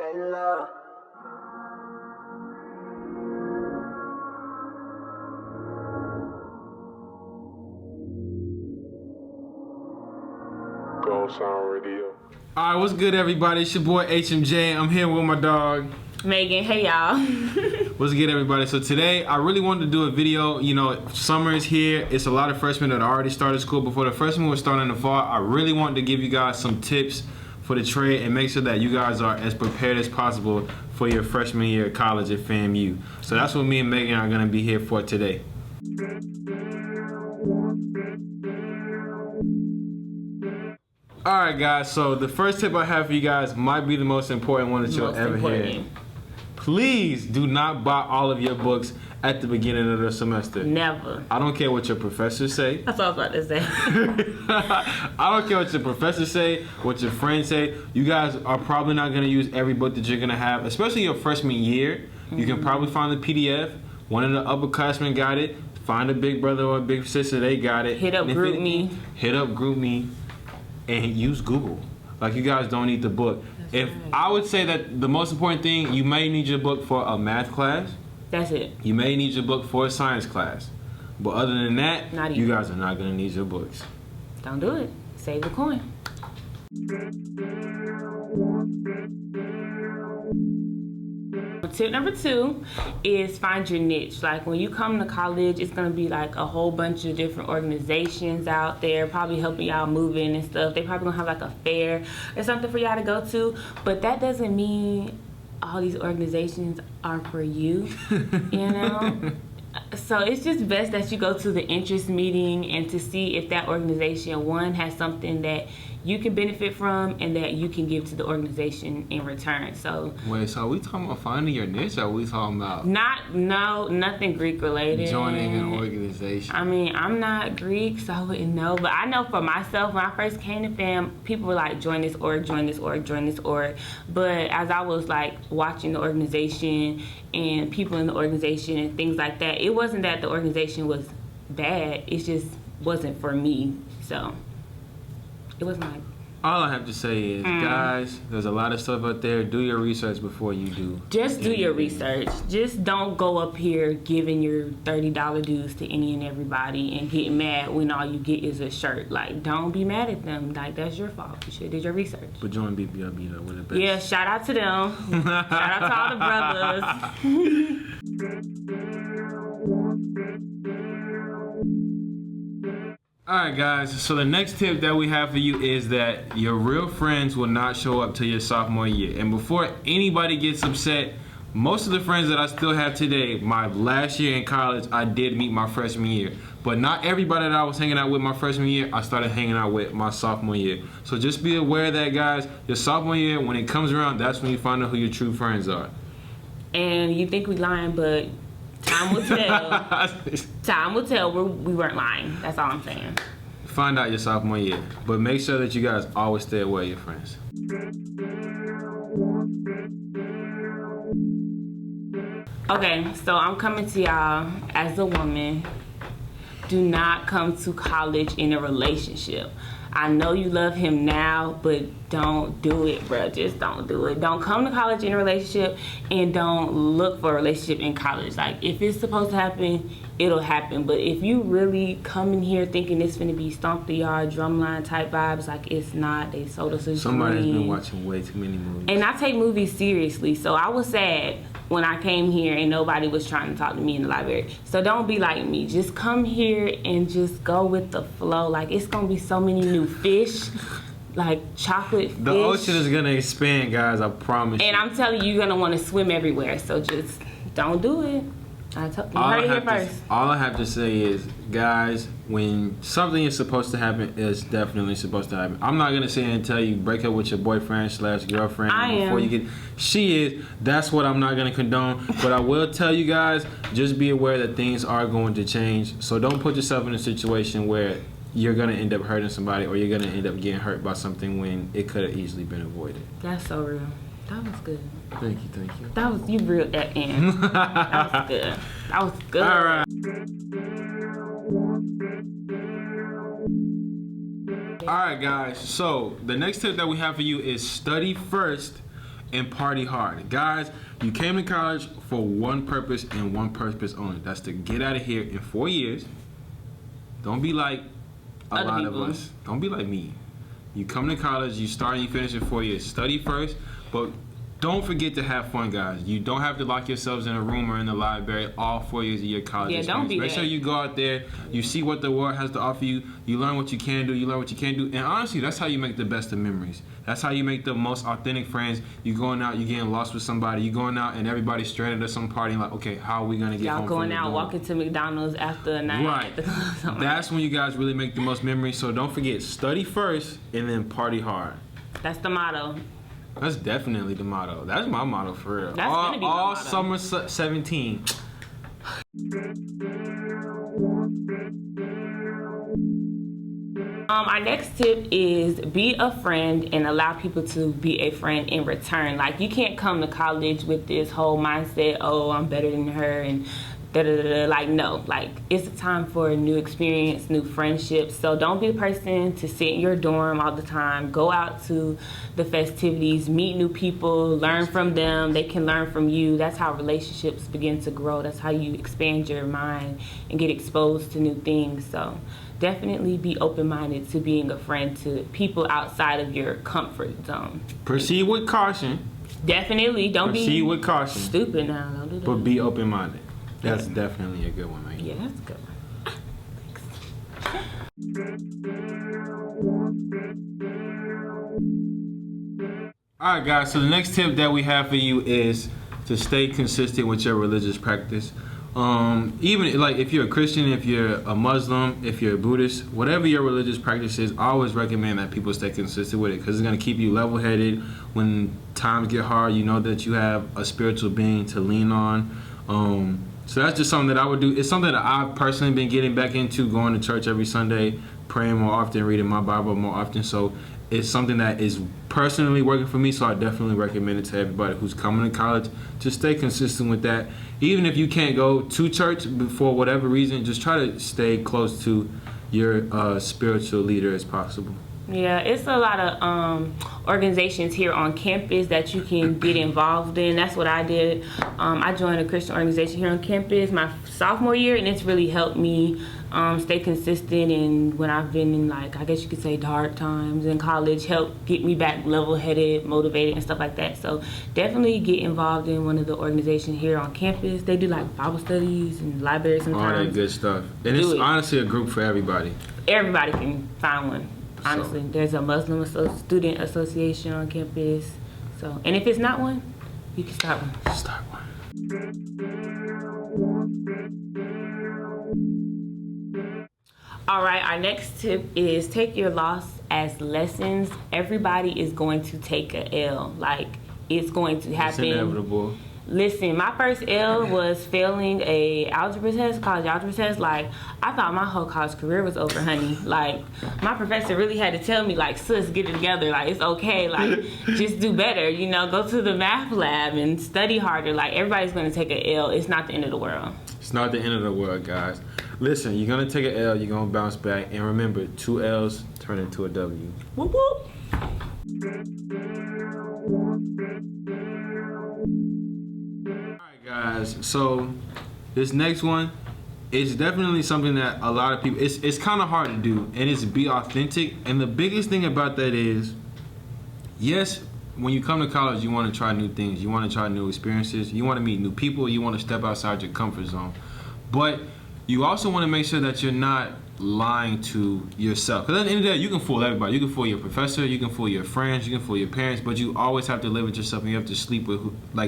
Kayla. Go Sound Radio. Alright, what's good, everybody? It's your boy HMJ. I'm here with my dog Megan. Hey, y'all. What's good, everybody? So today I really wanted to do a video. You know, summer is here. It's a lot of freshmen that already started school before the freshmen were starting in the fall. I really wanted to give you guys some tips for the trade and make sure that you guys are as prepared as possible for your freshman year of college at FAMU. So that's what me and Megan are going to be here for today. Alright guys, so the first tip I have for you guys might be the most important one that you'll ever hear. Please do not buy all of your books at the beginning of the semester. Never. I don't care what your professors say. That's what I was about to say. I don't care what your professors say, what your friends say. You guys are probably not going to use every book that you're going to have, especially your freshman year. You can probably find the PDF. One of the upperclassmen got it. Find a big brother or a big sister, they got it. Hit up GroupMe. Hit up GroupMe. And use Google. Like, you guys don't need the book. That's right. I would say that the most important thing, you may need your book for a math class. That's it. You may need your book for a science class. But other than that, you guys are not going to need your books. Don't do it. Save the coin. Tip number 2 is find your niche. Like, when you come to college, it's going to be like a whole bunch of different organizations out there probably helping y'all move in and stuff. They probably going to have like a fair or something for y'all to go to. But that doesn't mean all these organizations are for you, you know? So it's just best that you go to the interest meeting and to see if that organization, one, has something that you can benefit from and that you can give to the organization in return. So wait, so are we talking about finding your niche, or are we talking about nothing Greek related? Joining an organization. I mean, I'm not Greek, so I wouldn't know. But I know for myself, when I first came to FAM, people were like, join this org, join this org, join this org. But as I was like watching the organization and people in the organization and things like that, it wasn't that the organization was bad. It just wasn't for me. So it wasn't like. All I have to say is, guys, there's a lot of stuff out there. Do your research before you do. Just do your research. Just don't go up here giving your $30 dues to any and everybody and get mad when all you get is a shirt. Like, don't be mad at them. Like, that's your fault. You should have did your research. But join BBLB though, with the best. Yeah, shout out to them. Shout out to all the brothers. Alright guys, so the next tip that we have for you is that your real friends will not show up till your sophomore year. And before anybody gets upset, most of the friends that I still have today, my last year in college, I did meet my freshman year. But not everybody that I was hanging out with my freshman year, I started hanging out with my sophomore year. So just be aware of that, guys. Your sophomore year, when it comes around, that's when you find out who your true friends are. And you think we lying, but time will tell. Time will tell. We weren't lying. That's all I'm saying. Find out your sophomore year. But make sure that you guys always stay aware of your friends. Okay, so I'm coming to y'all as a woman. Do not come to college in a relationship. I know you love him now, but don't do it, bro. Just don't do it. Don't come to college in a relationship, and don't look for a relationship in college. Like, if it's supposed to happen, it'll happen. But if you really come in here thinking it's gonna be stomp the yard, drumline type vibes, like, it's not. They sold us a Somebody's dream. been watching way too many movies. And I take movies seriously, so I was sad when I came here and nobody was trying to talk to me in the library. So don't be like me. Just come here and just go with the flow. Like, it's gonna be so many new fish, like chocolate fish. The ocean is gonna expand, guys, I promise you. And I'm telling you, you're gonna wanna swim everywhere. So just don't do it. You heard it here first. All I have to say is, guys, when something is supposed to happen, it's definitely supposed to happen. I'm not gonna sit here and tell you break up with your boyfriend / girlfriend before you get. She is. That's what I'm not gonna condone. But I will tell you guys, just be aware that things are going to change. So don't put yourself in a situation where you're gonna end up hurting somebody, or you're gonna end up getting hurt by something when it could have easily been avoided. That's so real. That was good. Thank you, thank you. That was, you reeled that in. That was good. That was good. All right. All right, guys. So the next tip that we have for you is study first and party hard. Guys, you came to college for one purpose and one purpose only. That's to get out of here in 4 years. Don't be like a Other lot people. of us. Don't be like me. You come to college, you start and you finish in 4 years. Study first, but don't forget to have fun, guys. You don't have to lock yourselves in a room or in the library all 4 years of your college Yeah, experience. don't be Make that. sure you go out there, you see what the world has to offer you, you learn what you can do, you learn what you can't do, and honestly, that's how you make the best of memories. That's how you make the most authentic friends. You going out, you getting lost with somebody, you going out and everybody's stranded at some party, like, okay, how are we gonna get Y'all home going from the out, dorm? walking to McDonald's after a night. Right. At the club, something That's when you guys really make the most memories. So don't forget, study first and then party hard. That's the motto. That's definitely the motto. That's my motto for real. That's gonna be my all motto. summer 17. Our next tip is be a friend and allow people to be a friend in return. Like, you can't come to college with this whole mindset, oh, I'm better than her and da-da-da-da. Like, no. Like, it's a time for a new experience, new friendships. So don't be the person to sit in your dorm all the time. Go out to the festivities, meet new people, learn from them. They can learn from you. That's how relationships begin to grow. That's how you expand your mind and get exposed to new things. So definitely be open-minded to being a friend to people outside of your comfort zone. Proceed with caution, Definitely don't Proceed be with caution. stupid now. Don't do that. but be open-minded. That's definitely a good one, man. Yeah, that's a good one. All right, guys. So the next tip that we have for you is to stay consistent with your religious practice. Even like if you're a Christian, if you're a Muslim, if you're a Buddhist, whatever your religious practice is, I always recommend that people stay consistent with it because it's going to keep you level-headed. When times get hard, you know that you have a spiritual being to lean on. So that's just something that I would do. It's something that I've personally been getting back into, going to church every Sunday, praying more often, reading my Bible more often. So it's something that is personally working for me, so I definitely recommend it to everybody who's coming to college. Just stay consistent with that. Even if you can't go to church for whatever reason, just try to stay close to your spiritual leader as possible. Yeah, it's a lot of organizations here on campus that you can get involved in. That's what I did. I joined a Christian organization here on campus my sophomore year, and it's really helped me stay consistent. And when I've been in, like, I guess you could say dark times in college, help get me back level-headed, motivated, and stuff like that. So definitely get involved in one of the organizations here on campus. They do like Bible studies and library sometimes. All that good stuff. And it's honestly a group for everybody. Everybody can find one. Honestly, there's a Muslim student association on campus. So, and if it's not one, you can start one. Start one. All right, our next tip is take your loss as lessons. Everybody is going to take a L. Like, it's going to happen. It's inevitable. Listen, my first L was failing a algebra test, college algebra test. Like, I thought my whole college career was over, honey. Like, my professor really had to tell me, like, sis, get it together. Like, it's okay. Like, just do better. You know, go to the math lab and study harder. Like, everybody's going to take an L. It's not the end of the world. It's not the end of the world, guys. Listen, you're going to take an L, you're going to bounce back. And remember, 2 L's turn into a W. Whoop, whoop. Guys, so this next one is definitely something that a lot of people, it's kind of hard to do, and it's be authentic. And the biggest thing about that is, yes, when you come to college, you want to try new things, you want to try new experiences, you want to meet new people, you want to step outside your comfort zone, but you also want to make sure that you're not lying to yourself. Because at the end of the day, you can fool everybody. You can fool your professor, you can fool your friends, you can fool your parents, but you always have to live with yourself, and you have to sleep with,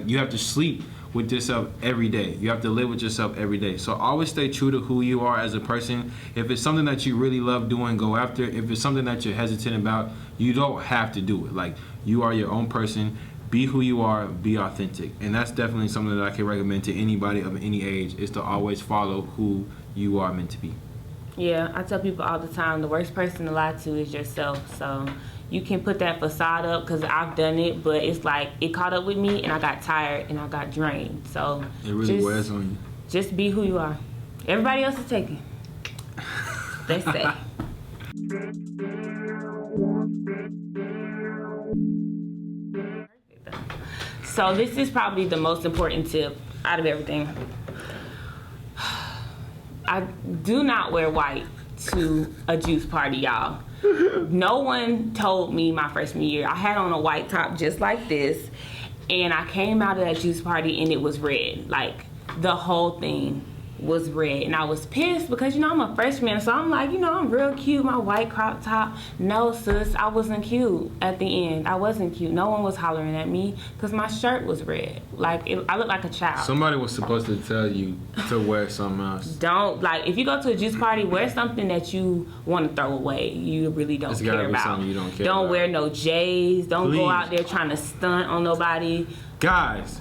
you have to sleep with yourself every day. You have to live with yourself every day. So always stay true to who you are as a person. If it's something that you really love doing, go after it. If it's something that you're hesitant about, you don't have to do it. Like, you are your own person. Be who you are, be authentic. And that's definitely something that I can recommend to anybody of any age, is to always follow who you are meant to be. Yeah, I tell people all the time, the worst person to lie to is yourself. So you can put that facade up, because I've done it, but it's like it caught up with me and I got tired and I got drained. So it really wears on you. Just be who you are. Everybody else is taken. They say. So this is probably the most important tip out of everything. I do not wear white to a juice party, y'all. No one told me my freshman year. I had on a white top just like this, and I came out of that juice party and it was red. Like, the whole thing was red, and I was pissed because, you know, I'm a freshman, so I'm like, you know, I'm real cute, my white crop top. No, sis, I wasn't cute at the end. I wasn't cute. No one was hollering at me because my shirt was red. Like, I looked like a child. Somebody was supposed to tell you to wear something else. Don't, like, if you go to a juice party, wear something that you want to throw away. You really don't care about. Something you don't care Don't about. wear no J's. Don't Please. go out there trying to stunt on nobody. Guys,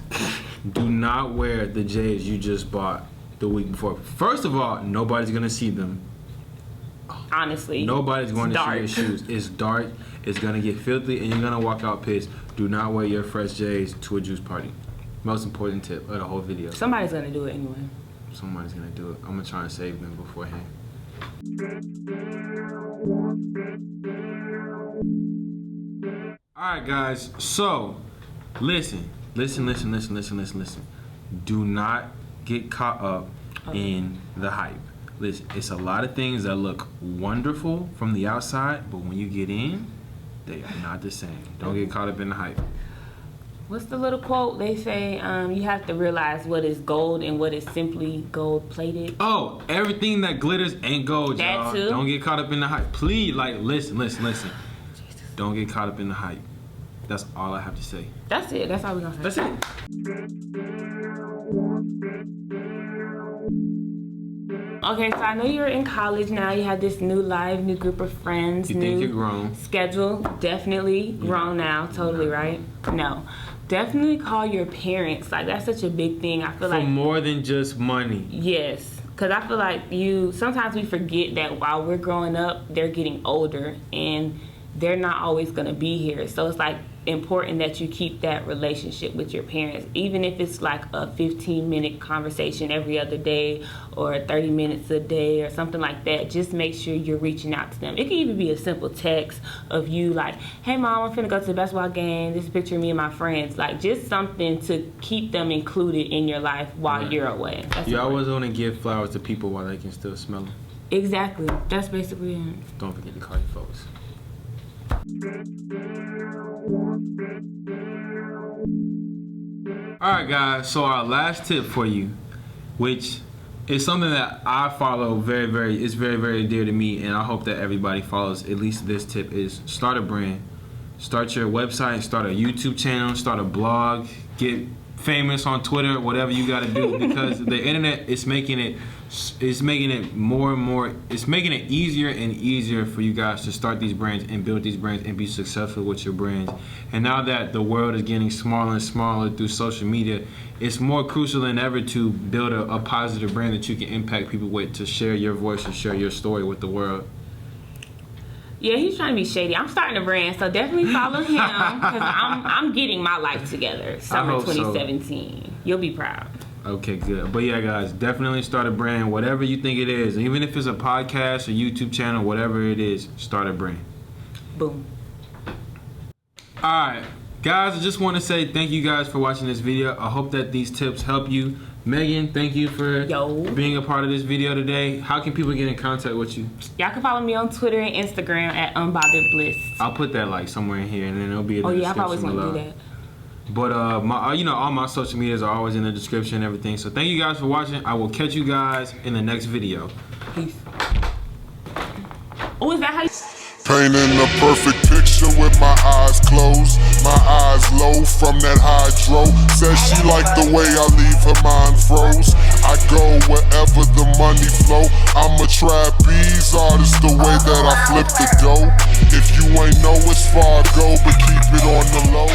do not wear the J's you just bought the week before. First of all, nobody's gonna see them. Honestly, Nobody's going to dark. see your shoes. It's dark. It's gonna get filthy, and you're gonna walk out pissed. Do not wear your fresh J's to a juice party. Most important tip of the whole video. Somebody's gonna do it anyway. Somebody's gonna do it. I'm gonna try and save them beforehand. All right, guys. So, listen. Do not get caught up in the hype. Listen, it's a lot of things that look wonderful from the outside, but when you get in, they are not the same. Don't get caught up in the hype. What's the little quote? They say you have to realize what is gold and what is simply gold plated. Oh, everything that glitters ain't gold, That y'all. too? Don't get caught up in the hype. Please, like, listen. Don't get caught up in the hype. That's all I have to say. That's it. That's all we're gonna say. That's it. Okay, so I know you're in college now. You have this new life, new group of friends. You new think you're grown. Schedule. Definitely grown now. Totally right. No. Definitely call your parents. Like, that's such a big thing. I feel For like more than just money. yes. Because I feel like sometimes we forget that while we're growing up, they're getting older and they're not always going to be here. So it's like important that you keep that relationship with your parents, even if it's like a 15-minute conversation every other day or 30 minutes a day or something like that. Just make sure you're reaching out to them. It can even be a simple text of you like, hey mom, I'm finna go to the basketball game. This is a picture of me and my friends. Like, just something to keep them included in your life while you're away. That's You important. always want to give flowers to people while they can still smell them. Exactly. That's basically it. Don't forget to call your folks. Alright guys, so our last tip for you, which is something that I follow very dear to me, and I hope that everybody follows at least this tip, is start a brand. Start your website, start a YouTube channel, start a blog, get famous on Twitter, whatever you gotta do, because the internet is making it more and more, it's making it easier and easier for you guys to start these brands and build these brands and be successful with your brands. And now that the world is getting smaller and smaller through social media, it's more crucial than ever to build a positive brand that you can impact people with, to share your voice and share your story with the world. Yeah, he's trying to be shady. I'm starting a brand, so definitely follow him because I'm getting my life together. Summer hope so. 2017. You'll be proud. Okay, good. But yeah, guys, definitely start a brand, whatever you think it is. Even if it's a podcast, a YouTube channel, whatever it is, start a brand. Boom. All right, guys, I just want to say thank you guys for watching this video. I hope that these tips help you. Megan, thank you for being a part of this video today. How can people get in contact with you? Y'all can follow me on Twitter and Instagram at unbotheredbliss. I'll put that like somewhere in here, and then it'll be in the description I always want to do that. But all my social medias are always in the description and everything. So thank you guys for watching. I will catch you guys in the next video. Peace. Oh, is that how you... Painting a perfect picture with my eyes closed, my eyes low from that hydro. Says she like the way I leave her mind froze. I go wherever the money flow. I'm a trapeze artist the way that I flip the dough. If you ain't know it's far go, but keep it on the low.